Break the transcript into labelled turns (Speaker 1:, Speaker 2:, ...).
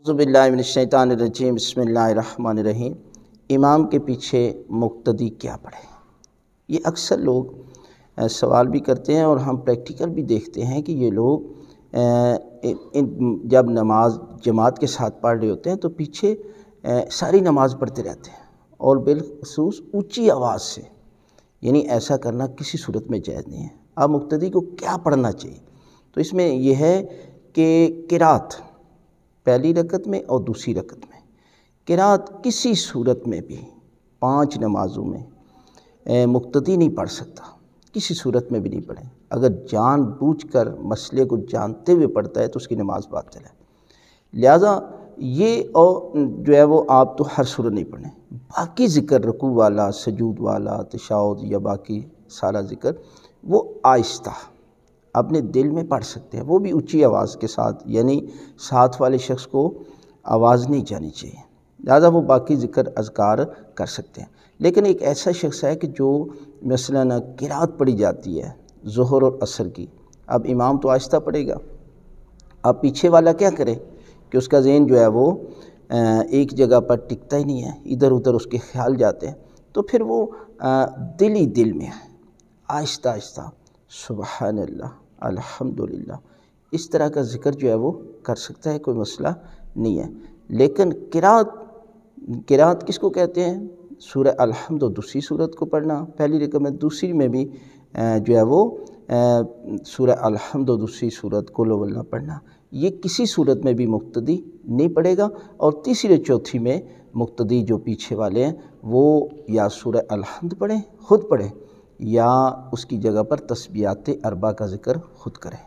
Speaker 1: اعوذ باللہ من الشیطان الرجیم بسم اللہ الرحمن الرحیم۔ امام کے پیچھے مقتدی کیا پڑھے؟ یہ اکثر لوگ سوال بھی کرتے ہیں اور ہم پریکٹیکل بھی دیکھتے ہیں کہ یہ لوگ جب نماز جماعت کے ساتھ پڑھ رہے ہوتے ہیں تو پیچھے ساری نماز پڑھتے رہتے ہیں اور بالخصوص اونچی آواز سے، یعنی ایسا کرنا کسی صورت میں جائز نہیں ہے۔ اب مقتدی کو کیا پڑھنا چاہیے؟ تو اس میں یہ ہے کہ قرات پہلی رکعت میں اور دوسری رکعت میں قرات کسی صورت میں بھی 5 نمازوں میں مقتدی نہیں پڑھ سکتا، کسی صورت میں بھی نہیں پڑھے۔ اگر جان بوجھ کر مسئلے کو جانتے ہوئے پڑھتا ہے تو اس کی نماز باطل ہے۔ لہٰذا یہ جو ہے وہ آپ تو ہر صورت نہیں پڑھیں، باقی ذکر رکوع والا، سجود والا، تشہد یا باقی سارا ذکر وہ آہستہ اپنے دل میں پڑھ سکتے ہیں، وہ بھی اونچی آواز کے ساتھ، یعنی ساتھ والے شخص کو آواز نہیں جانی چاہیے، لہذا وہ باقی ذکر اذکار کر سکتے ہیں۔ لیکن ایک ایسا شخص ہے کہ جو مثلاً قرات پڑھی جاتی ہے ظہر اور عصر کی، اب امام تو آہستہ پڑھے گا، اب پیچھے والا کیا کرے کہ اس کا ذہن جو ہے وہ ایک جگہ پر ٹکتا ہی نہیں ہے، ادھر ادھر اس کے خیال جاتے ہیں، تو پھر وہ دل ہی دل میں ہے، آہستہ آہستہ سبحان اللہ الحمدللہ اس طرح کا ذکر جو ہے وہ کر سکتا ہے، کوئی مسئلہ نہیں ہے۔ لیکن قرات کس کو کہتے ہیں؟ سورہ الحمد و دوسری صورت کو پڑھنا پہلی رکعت میں، دوسری میں بھی جو ہے وہ سورہ الحمد و دوسری صورت قل ہو اللہ پڑھنا، یہ کسی صورت میں بھی مقتدی نہیں پڑھے گا۔ اور تیسری چوتھی میں مقتدی جو پیچھے والے ہیں وہ یا سورہ الحمد پڑھیں، خود پڑھیں، یا اس کی جگہ پر تسبیحات 4 کا ذکر خود کریں۔